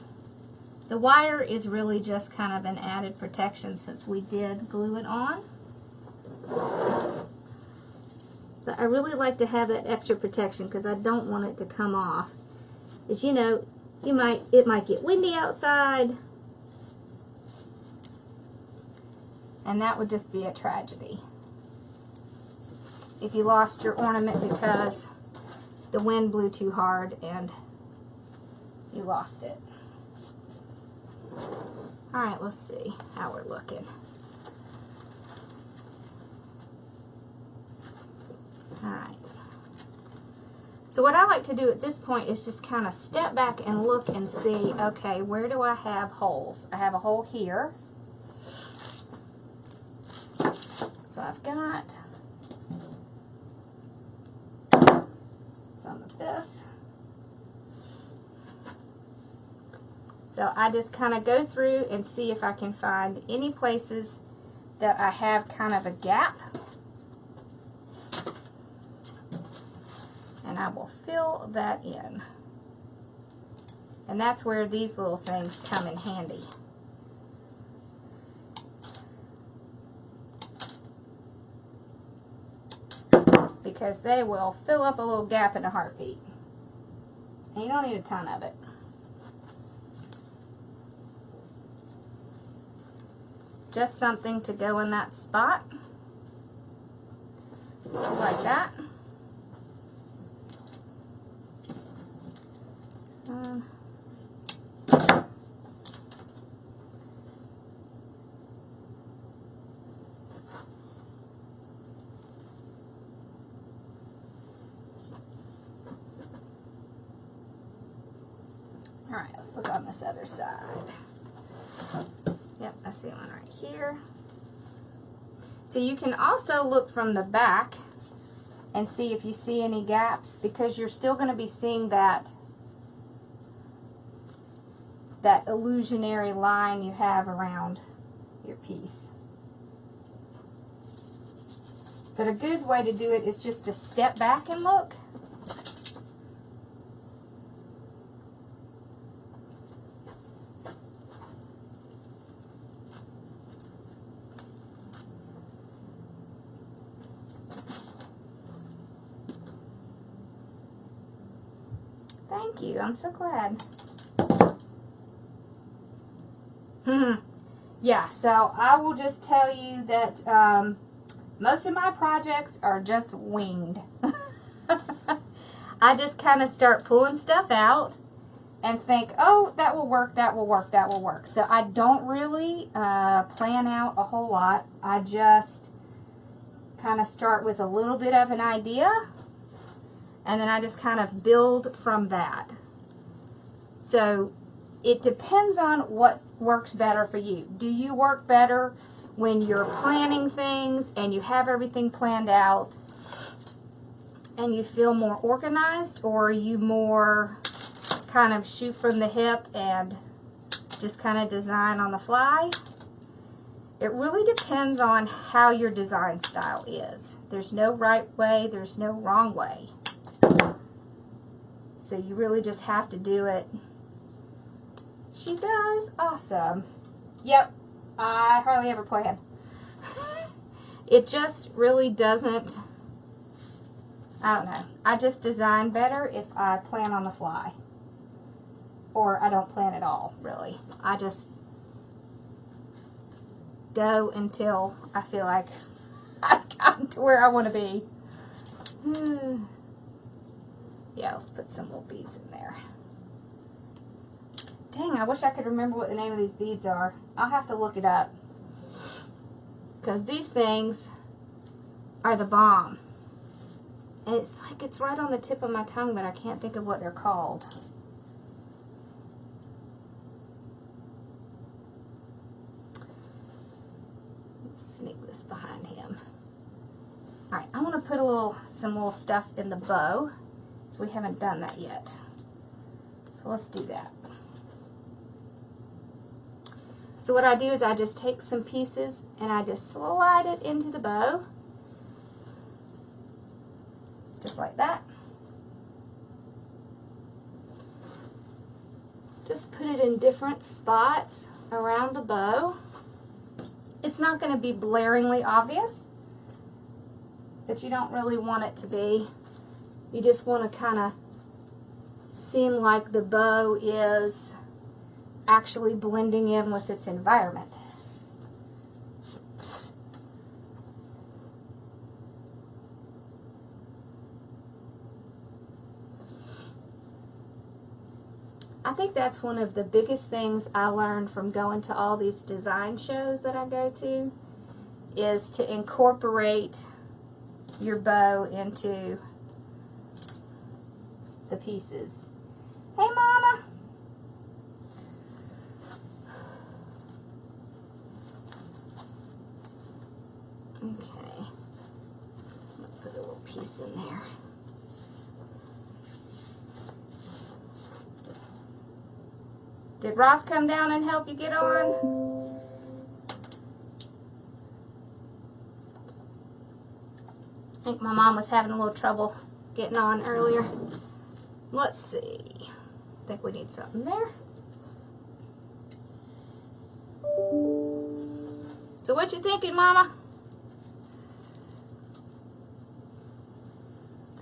Speaker 2: the wire is really just kind of an added protection since we did glue it on. But I really like to have that extra protection because I don't want it to come off. As you know, it might get windy outside, and that would just be a tragedy if you lost your ornament because the wind blew too hard and you lost it. Alright, let's see how we're looking. Alright. So what I like to do at this point is just kind of step back and look and see, okay, where do I have holes? I have a hole here. So I've got some of this. So I just kind of go through and see if I can find any places that I have kind of a gap. And I will fill that in. And that's where these little things come in handy. Because they will fill up a little gap in a heartbeat. And you don't need a ton of it. Just something to go in that spot. Like that. Alright, let's look on this other side. Yep, I see one right here. So you can also look from the back and see if you see any gaps, because you're still going to be seeing that illusionary line you have around your piece. But a good way to do it is just to step back and look. Thank you, I'm so glad. Yeah, so I will just tell you that most of my projects are just winged. I just kind of start pulling stuff out and think, oh, that will work, that will work, that will work. So I don't really plan out a whole lot. I just kind of start with a little bit of an idea, and then I just kind of build from that. So it depends on what works better for you. Do you work better when you're planning things and you have everything planned out and you feel more organized, or are you more kind of shoot from the hip and just kind of design on the fly? It really depends on how your design style is. There's no right way, there's no wrong way. So you really just have to do it. She does. Awesome. Yep. I hardly ever plan. It just really doesn't, I don't know. I just design better if I plan on the fly. Or I don't plan at all, really. I just go until I feel like I've gotten to where I want to be. Yeah, let's put some little beads in there. Dang, I wish I could remember what the name of these beads are. I'll have to look it up. Because these things are the bomb. And it's like it's right on the tip of my tongue, but I can't think of what they're called. Let's sneak this behind him. Alright, I want to put some little stuff in the bow. So we haven't done that yet. So let's do that. So what I do is I just take some pieces and I just slide it into the bow. Just like that. Just put it in different spots around the bow. It's not going to be blaringly obvious, but you don't really want it to be. You just want to kind of seem like the bow is actually blending in with its environment. Oops. I think that's one of the biggest things I learned from going to all these design shows that I go to, is to incorporate your bow into the pieces. Hey, Mama! Okay, I'm going to put a little piece in there. Did Ross come down and help you get on? I think my mom was having a little trouble getting on earlier. Let's see. I think we need something there. So what you thinking, Mama?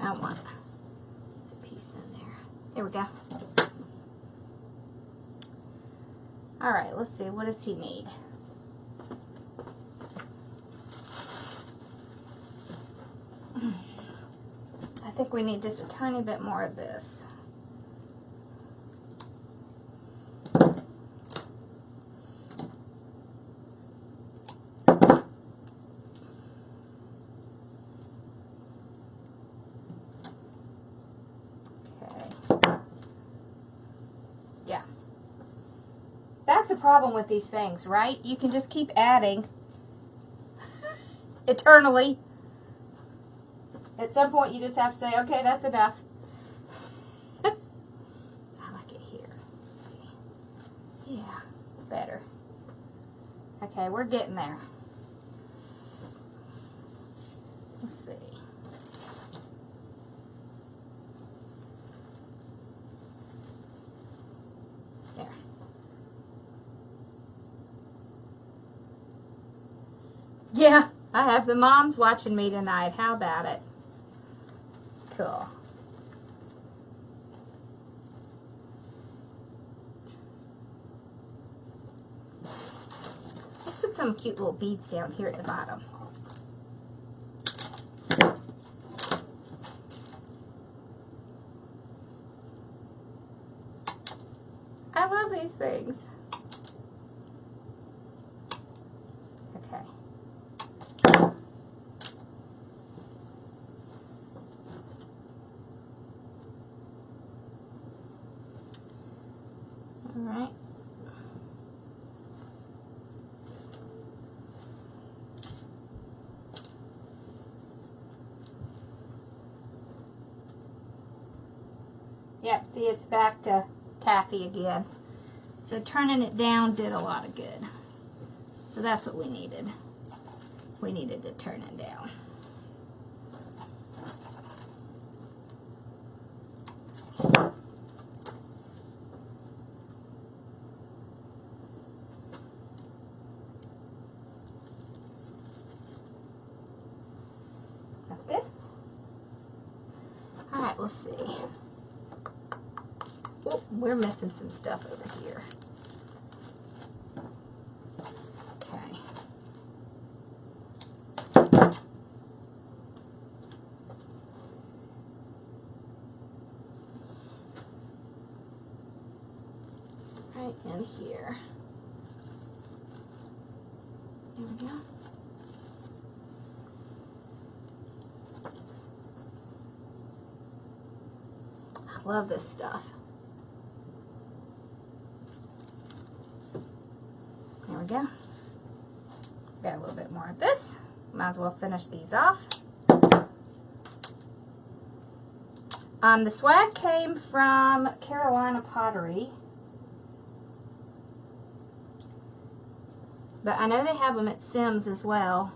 Speaker 2: I want a piece in there. There we go. All right, let's see. What does he need? I think we need just a tiny bit more of this. That's the problem with these things, right? You can just keep adding eternally. At some point, you just have to say, okay, that's enough. I like it here. Let's see. Yeah, better. Okay, we're getting there. Let's see. There. Yeah, I have the moms watching me tonight. How about it? Cool. Let's put some cute little beads down here at the bottom. I love these things. Okay. Alright. Yep, see, it's back to taffy again. So turning it down did a lot of good. So that's what we needed. We needed to turn it down. That's good. All right, let's see. Oh, we're missing some stuff over here. Okay. Right in here. There we go. I love this stuff. There we go. Got a little bit more of this. Might as well finish these off. The swag came from Carolina Pottery. But I know they have them at Sims as well.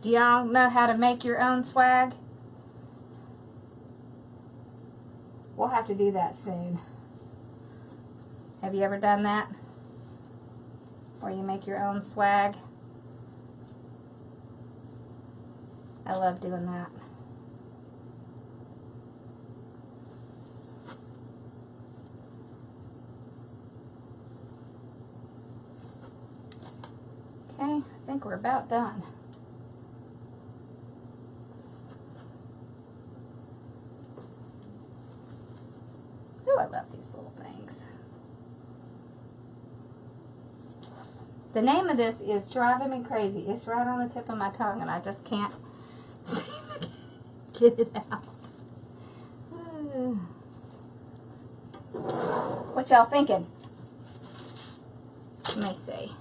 Speaker 2: Do y'all know how to make your own swag? We'll have to do that soon. Have you ever done that? Where you make your own swag? I love doing that. Okay, I think we're about done. Ooh, I love these little things. The name of this is Driving Me Crazy. It's right on the tip of my tongue and I just can't get it out. What y'all thinking? Let me see.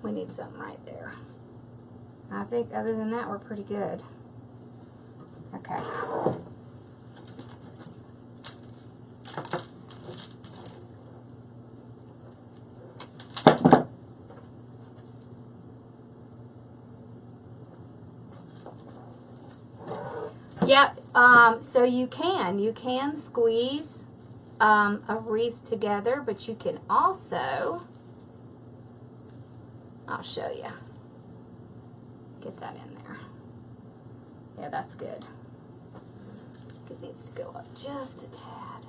Speaker 2: We need something right there. I think other than that, we're pretty good. Okay. Yeah, so you can squeeze a wreath together, but you can also, I'll show you. Get that in there. Yeah, that's good. It needs to go up just a tad.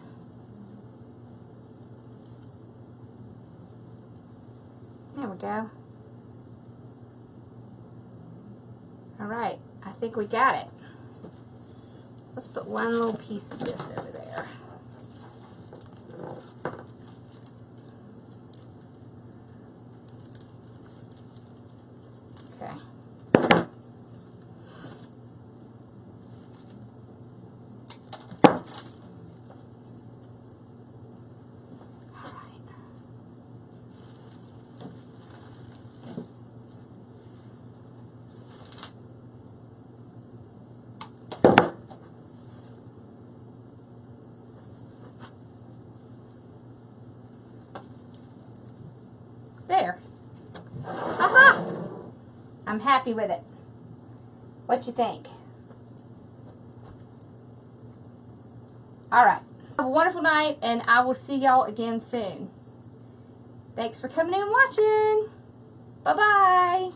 Speaker 2: There we go. All right, I think we got it. Let's put one little piece of this over there. Okay. There. Aha! I'm happy with it. What you think? Alright. Have a wonderful night, and I will see y'all again soon. Thanks for coming in and watching. Bye-bye.